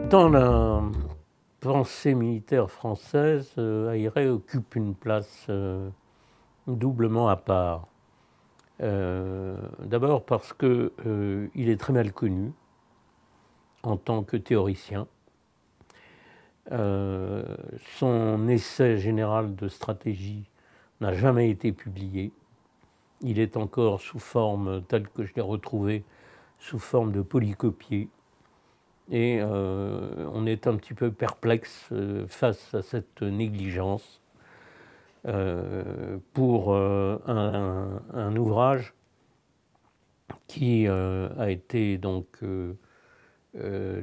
Dans la pensée militaire française, Ailleret occupe une place doublement à part. D'abord parce qu'il est très mal connu en tant que théoricien. Son essai général de stratégie n'a jamais été publié. Il est encore sous forme, telle que je l'ai retrouvé, sous forme de polycopié. Et on est un petit peu perplexe face à cette négligence pour un ouvrage qui a été donc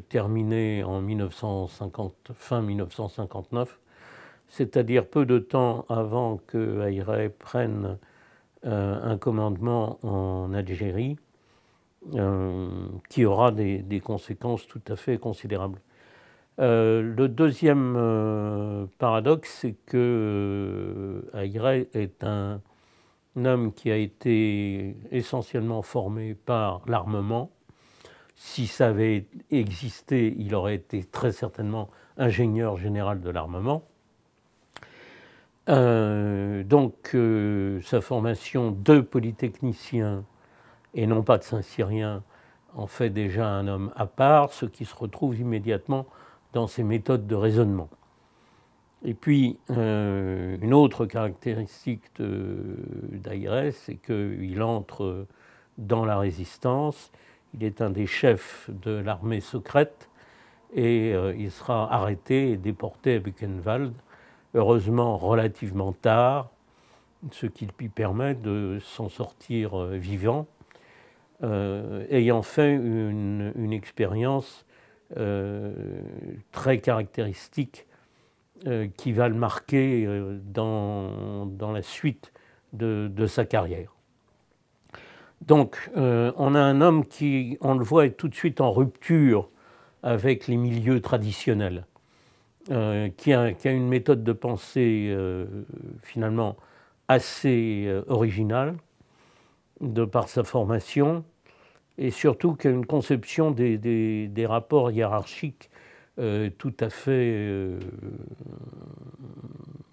terminé en 1950, fin 1959, c'est-à-dire peu de temps avant que Ailleret prenne un commandement en Algérie, qui aura des conséquences tout à fait considérables. Le deuxième paradoxe, c'est que Ailleret est un homme qui a été essentiellement formé par l'armement. Si ça avait existé, il aurait été très certainement ingénieur général de l'armement. Donc sa formation de polytechnicien et non pas de Saint-Cyrien en fait déjà un homme à part, ce qui se retrouve immédiatement dans ses méthodes de raisonnement. Et puis, une autre caractéristique d'Ailleret, c'est qu'il entre dans la résistance, il est un des chefs de l'armée secrète, et il sera arrêté et déporté à Buchenwald, heureusement relativement tard, ce qui lui permet de s'en sortir vivant, ayant fait une expérience très caractéristique qui va le marquer dans la suite de sa carrière. Donc on a un homme qui, on le voit, est tout de suite en rupture avec les milieux traditionnels, qui a une méthode de pensée finalement assez originale de par sa formation, et surtout qui a une conception des rapports hiérarchiques tout à fait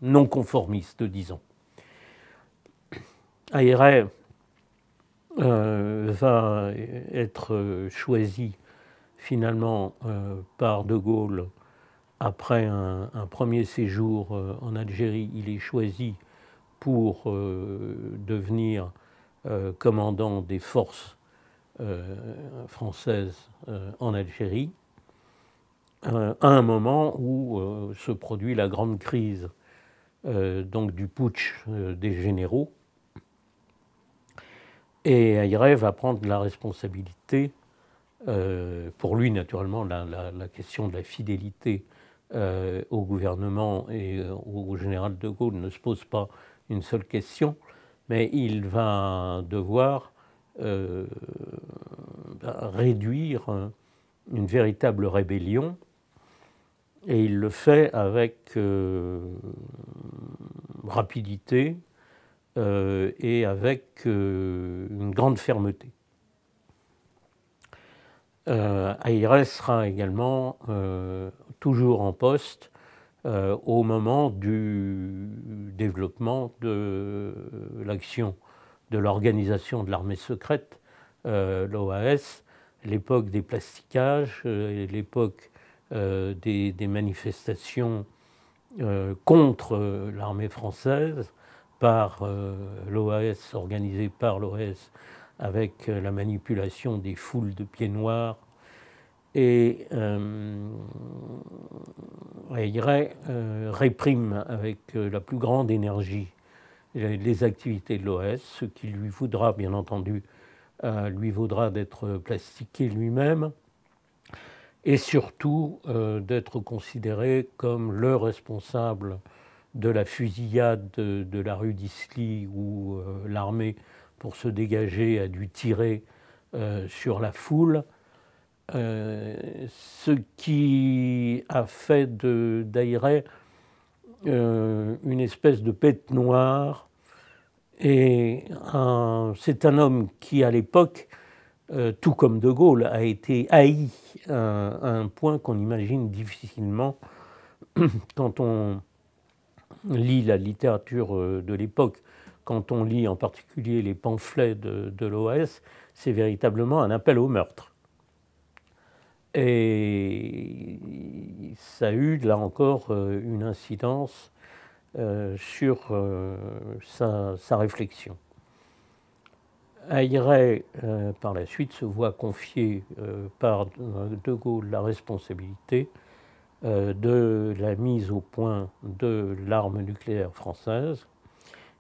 non conformiste, disons. Ailleret va être choisi finalement par De Gaulle après un premier séjour en Algérie. Il est choisi pour devenir commandant des forces françaises en Algérie, à un moment où se produit la grande crise donc du putsch des généraux, et Ailleret va prendre la responsabilité, pour lui naturellement la question de la fidélité au gouvernement et au général de Gaulle ne se pose pas une seule question, mais il va devoir réduire une véritable rébellion, et il le fait avec rapidité et avec une grande fermeté. Ailleret sera également toujours en poste au moment du développement de l'action de l'organisation de l'armée secrète, l'OAS, l'époque des plastiquages, l'époque des manifestations contre l'armée française par l'OAS, organisée par l'OAS, avec la manipulation des foules de pieds noirs. Et Ailleret réprime avec la plus grande énergie les activités de l'OAS, ce qui lui vaudra, bien entendu, d'être plastiqué lui-même, et surtout d'être considéré comme le responsable de la fusillade de la rue d'Isly, où l'armée, pour se dégager, a dû tirer sur la foule, ce qui a fait d'Ailleret une espèce de bête noire. Et c'est un homme qui, à l'époque, tout comme De Gaulle, a été haï à un point qu'on imagine difficilement quand on lit la littérature de l'époque, quand on lit en particulier les pamphlets de l'OS, c'est véritablement un appel au meurtre. Et ça a eu, là encore, une incidence sur sa réflexion. Ailleret, par la suite, se voit confier par De Gaulle la responsabilité de la mise au point de l'arme nucléaire française.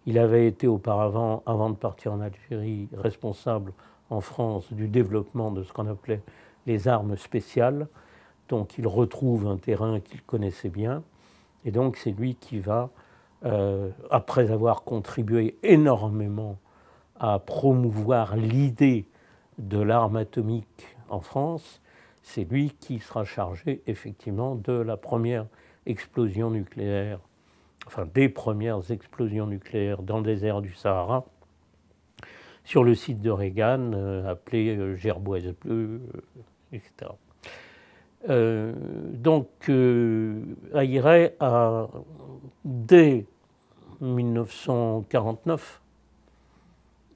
Il avait été auparavant, avant de partir en Algérie, responsable en France du développement de ce qu'on appelait les armes spéciales. Donc il retrouve un terrain qu'il connaissait bien. Et donc c'est lui qui va, après avoir contribué énormément à promouvoir l'idée de l'arme atomique en France, c'est lui qui sera chargé effectivement de la première explosion nucléaire, enfin des premières explosions nucléaires dans le désert du Sahara, sur le site de Reagan, appelé Gerboise Bleue, etc. Donc Ailleret a, dès 1949,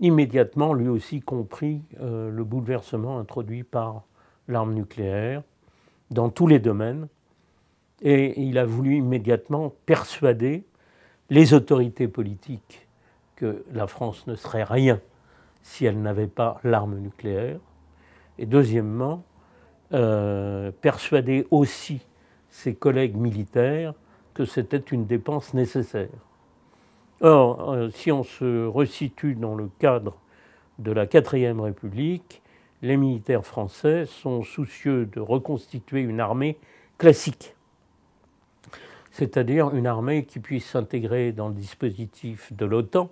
immédiatement, lui aussi, compris le bouleversement introduit par l'arme nucléaire dans tous les domaines. Et il a voulu immédiatement persuader les autorités politiques que la France ne serait rien si elle n'avait pas l'arme nucléaire. Et deuxièmement, persuader aussi ses collègues militaires que c'était une dépense nécessaire. Or, si on se resitue dans le cadre de la 4e République, les militaires français sont soucieux de reconstituer une armée classique, c'est-à-dire une armée qui puisse s'intégrer dans le dispositif de l'OTAN,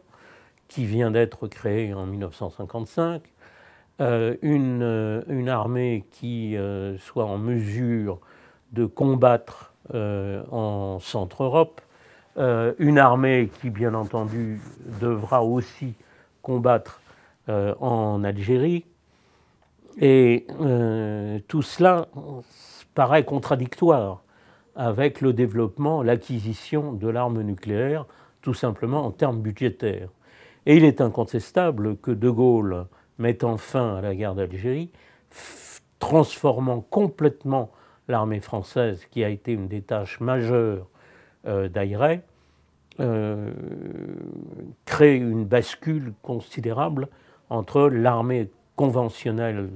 qui vient d'être créé en 1955, une armée qui soit en mesure de combattre en Centre-Europe, une armée qui, bien entendu, devra aussi combattre en Algérie. Et tout cela paraît contradictoire avec le développement, l'acquisition de l'arme nucléaire, tout simplement en termes budgétaires. Et il est incontestable que De Gaulle, mettant fin à la guerre d'Algérie, transformant complètement l'armée française, qui a été une des tâches majeures d'Ailleret, crée une bascule considérable entre l'armée conventionnelle,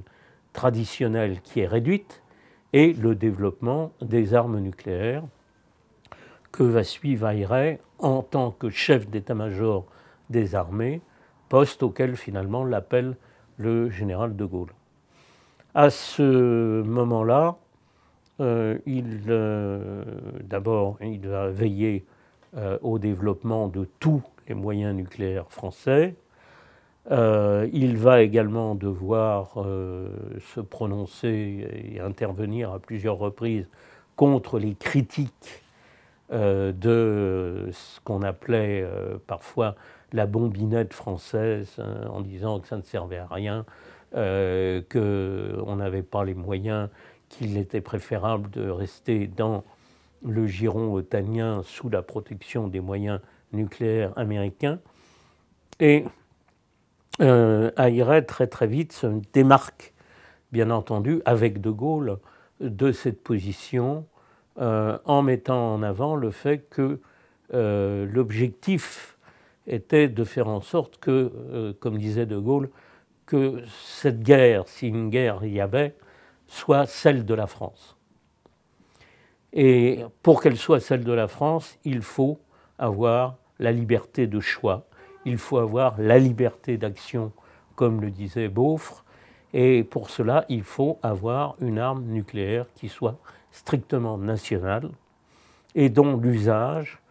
traditionnelle, qui est réduite, et le développement des armes nucléaires que va suivre Ailleret en tant que chef d'état-major des armées, poste auquel finalement l'appelle le général de Gaulle. À ce moment-là, d'abord, il va veiller au développement de tous les moyens nucléaires français. Il va également devoir se prononcer et intervenir à plusieurs reprises contre les critiques de ce qu'on appelait parfois la bombinette française, en disant que ça ne servait à rien, qu'on n'avait pas les moyens, qu'il était préférable de rester dans le giron otanien sous la protection des moyens nucléaires américains. Et Ailleret, très très vite, se démarque, bien entendu, avec De Gaulle, de cette position, en mettant en avant le fait que l'objectif était de faire en sorte que, comme disait De Gaulle, que cette guerre, si une guerre il y avait, soit celle de la France. Et pour qu'elle soit celle de la France, il faut avoir la liberté de choix, il faut avoir la liberté d'action, comme le disait Beaufre, et pour cela, il faut avoir une arme nucléaire qui soit strictement nationale et dont l'usage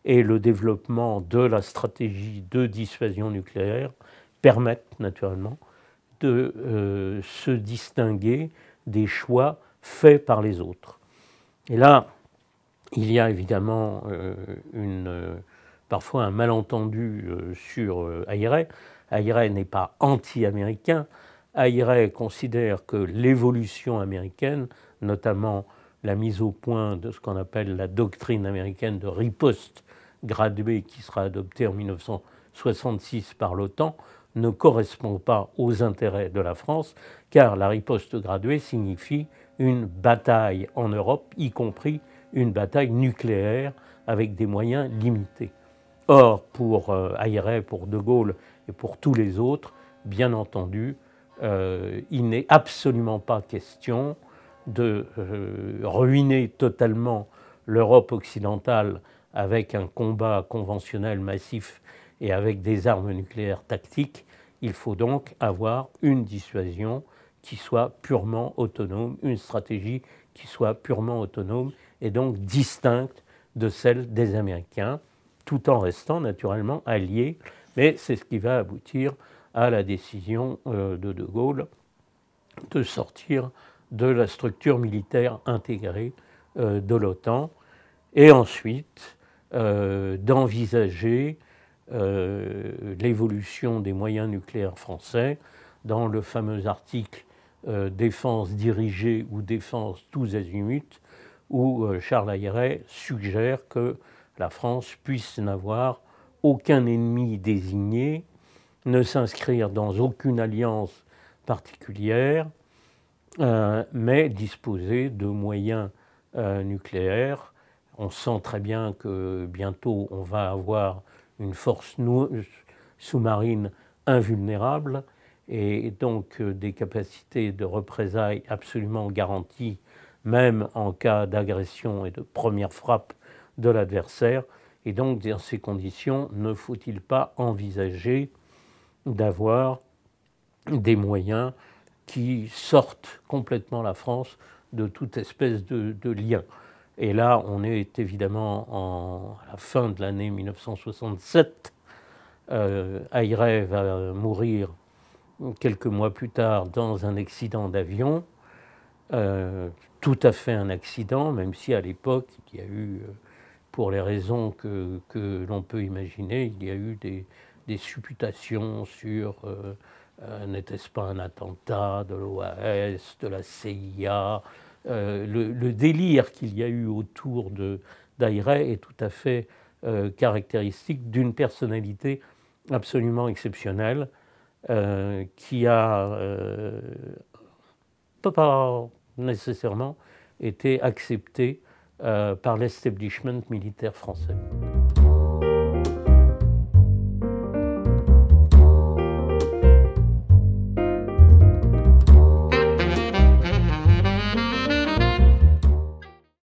et le développement de la stratégie de dissuasion nucléaire permettent naturellement de se distinguer des choix faits par les autres. Et là, il y a évidemment parfois un malentendu sur Ailleret. Ailleret n'est pas anti-américain. Ayret considère que l'évolution américaine, notamment la mise au point de ce qu'on appelle la doctrine américaine de riposte graduée qui sera adoptée en 1966 par l'OTAN, ne correspond pas aux intérêts de la France, car la riposte graduée signifie une bataille en Europe, y compris une bataille nucléaire avec des moyens limités. Or, pour Ayret, pour De Gaulle et pour tous les autres, bien entendu, il n'est absolument pas question de ruiner totalement l'Europe occidentale avec un combat conventionnel massif et avec des armes nucléaires tactiques. Il faut donc avoir une dissuasion qui soit purement autonome, une stratégie qui soit purement autonome et donc distincte de celle des Américains, tout en restant naturellement alliés. Mais c'est ce qui va aboutir à la décision de Gaulle de sortir de la structure militaire intégrée de l'OTAN et ensuite d'envisager l'évolution des moyens nucléaires français dans le fameux article défense dirigée ou défense tous azimuts, où Charles Ayret suggère que la France puisse n'avoir aucun ennemi désigné, ne s'inscrire dans aucune alliance particulière, mais disposer de moyens nucléaires. On sent très bien que bientôt on va avoir une force sous-marine invulnérable et donc des capacités de représailles absolument garanties, même en cas d'agression et de première frappe de l'adversaire. Et donc, dans ces conditions, ne faut-il pas envisager d'avoir des moyens qui sortent complètement la France de toute espèce de lien. Et là, on est évidemment à la fin de l'année 1967. Ayret va mourir quelques mois plus tard dans un accident d'avion, tout à fait un accident, même si à l'époque, il y a eu, pour les raisons que l'on peut imaginer, il y a eu des supputations sur n'était-ce pas un attentat de l'OAS, de la CIA. Le délire qu'il y a eu autour d'Ayret est tout à fait caractéristique d'une personnalité absolument exceptionnelle qui a pas nécessairement été acceptée par l'establishment militaire français.